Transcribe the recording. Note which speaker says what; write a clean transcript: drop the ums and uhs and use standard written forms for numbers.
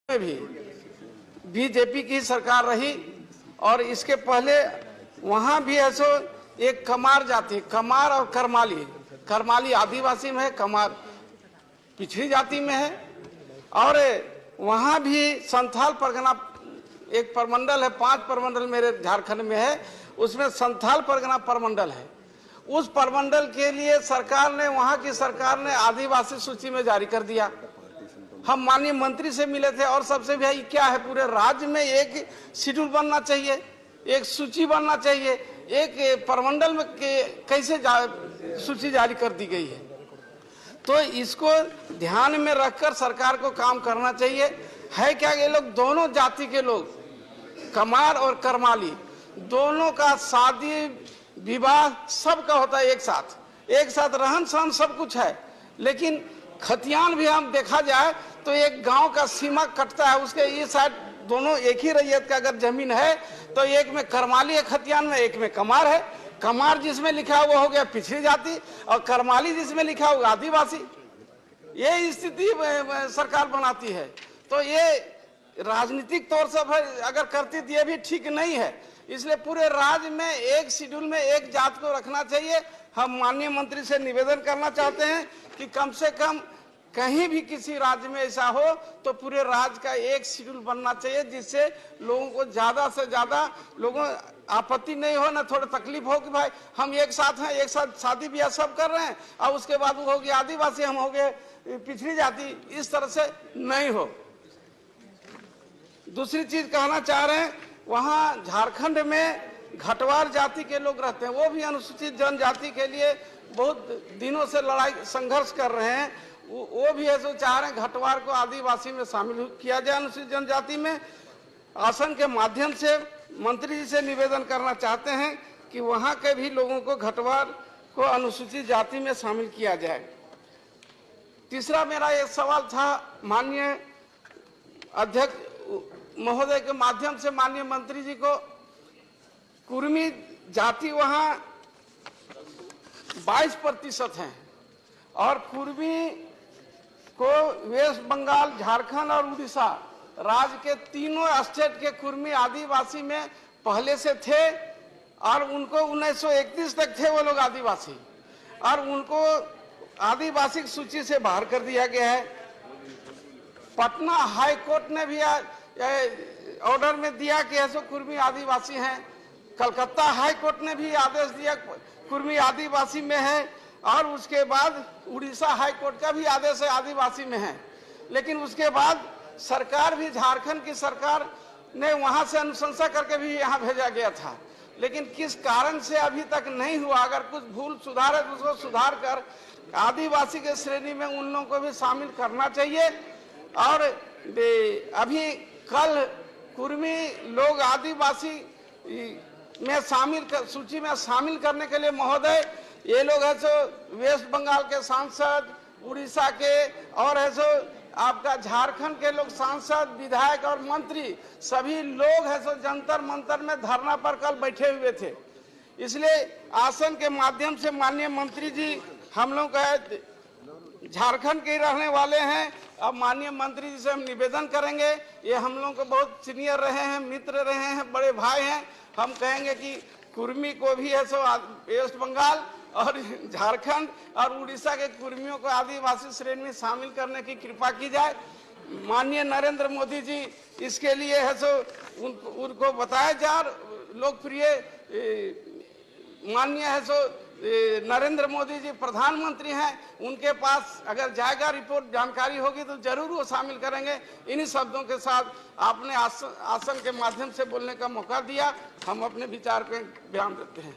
Speaker 1: में भी बीजेपी की सरकार रही और इसके पहले वहां भी ऐसो एक कमार जाति, कमार और करमाली, करमाली आदिवासी में है, कमार पिछड़ी जाति में है। और वहां भी संथाल परगना एक परमंडल है, 5 परमंडल मेरे झारखंड में है, उसमें संथाल परगना परमंडल है। उस परमंडल के लिए सरकार ने, वहां की सरकार ने आदिवासी सूची में जारी कर दिया। हम माननीय मंत्री से मिले थे और सबसे भाई क्या है, पूरे राज्य में एक शेड्यूल बनना चाहिए, एक सूची बनना चाहिए, एक परमंडल में कैसे सूची जारी कर दी गई है। तो इसको ध्यान में रखकर सरकार को काम करना चाहिए। है क्या, ये लोग दोनों जाति के लोग, कमार और करमाली, दोनों का शादी विवाह सबका होता है एक साथ रहन सहन सब कुछ है। लेकिन खतियान भी हम देखा जाए तो एक गांव का सीमा कटता है, उसके ये साइड दोनों एक ही रैयत का अगर जमीन है तो एक में करमाली है खतियान में, एक में कमार है। कमार जिसमें लिखा है वो हो गया पिछड़ी जाति और करमाली जिसमें लिखा होगा आदिवासी। ये स्थिति सरकार बनाती है। तो ये राजनीतिक तौर से अगर करती तो ये भी ठीक नहीं है। इसलिए पूरे राज्य में एक शेड्यूल में एक जात को रखना चाहिए। हम माननीय मंत्री से निवेदन करना चाहते हैं कि कम से कम कहीं भी किसी राज्य में ऐसा हो तो पूरे राज्य का एक शेड्यूल बनना चाहिए, जिससे लोगों को ज्यादा से ज्यादा लोगों आपत्ति नहीं हो, ना थोड़ा तकलीफ हो कि भाई हम एक साथ हैं, एक साथ शादी ब्याह सब कर रहे हैं और उसके बाद वो हो गया आदिवासी, हम हो गए पिछड़ी जाति, इस तरह से नहीं हो। दूसरी चीज कहना चाह रहे हैं, वहाँ झारखंड में घटवार जाति के लोग रहते हैं, वो भी अनुसूचित जनजाति के लिए बहुत दिनों से लड़ाई संघर्ष कर रहे हैं। वो भी ऐसा चाह रहे हैं घटवार को आदिवासी में शामिल किया जाए अनुसूचित जनजाति में। आसन के माध्यम से मंत्री जी से निवेदन करना चाहते हैं कि वहाँ के भी लोगों को घटवार को अनुसूचित जाति में शामिल किया जाए। तीसरा मेरा एक सवाल था माननीय अध्यक्ष महोदय के माध्यम से माननीय मंत्री जी को, कुर्मी जाति वहाँ 22% है और कुर्मी को वेस्ट बंगाल, झारखंड और उड़ीसा राज्य के तीनों स्टेट के कुर्मी आदिवासी में पहले से थे और उनको 1931 तक थे वो लोग आदिवासी, और उनको आदिवासी सूची से बाहर कर दिया गया है। पटना हाई कोर्ट ने भी ऑर्डर में दिया कि ऐसे कुर्मी आदिवासी हैं। कलकत्ता हाई कोर्ट ने भी आदेश दिया कुर्मी आदिवासी में है, और उसके बाद उड़ीसा हाई कोर्ट का भी आदेश है आदिवासी में है। लेकिन उसके बाद सरकार भी, झारखंड की सरकार ने वहां से अनुशंसा करके भी यहाँ भेजा गया था, लेकिन किस कारण से अभी तक नहीं हुआ। अगर कुछ भूल सुधार है तो उसको सुधार कर आदिवासी के श्रेणी में उन लोगों को भी शामिल करना चाहिए। और अभी कल कुर्मी लोग आदिवासी में सूची में शामिल करने के लिए महोदय, ये लोग है सो वेस्ट बंगाल के सांसद, उड़ीसा के और है सो आपका झारखंड के लोग सांसद, विधायक और मंत्री सभी लोग है सो जंतर मंतर में धरना पर कल बैठे हुए थे। इसलिए आसन के माध्यम से माननीय मंत्री जी, हम लोग का झारखंड के रहने वाले हैं, अब माननीय मंत्री जी से हम निवेदन करेंगे, ये हम लोग को बहुत सीनियर रहे हैं, मित्र रहे हैं, बड़े भाई हैं। हम कहेंगे कि कुर्मी को भी है सो वेस्ट बंगाल और झारखंड और उड़ीसा के कुर्मियों को आदिवासी श्रेणी में शामिल करने की कृपा की जाए। माननीय नरेंद्र मोदी जी इसके लिए है सो उनको बताया जा, लोकप्रिय माननीय है सो नरेंद्र मोदी जी प्रधानमंत्री हैं, उनके पास अगर जाएगा रिपोर्ट जानकारी होगी तो जरूर वो शामिल करेंगे। इन्हीं शब्दों के साथ आपने आसन के माध्यम से बोलने का मौका दिया, हम अपने विचार पे बयान देते हैं।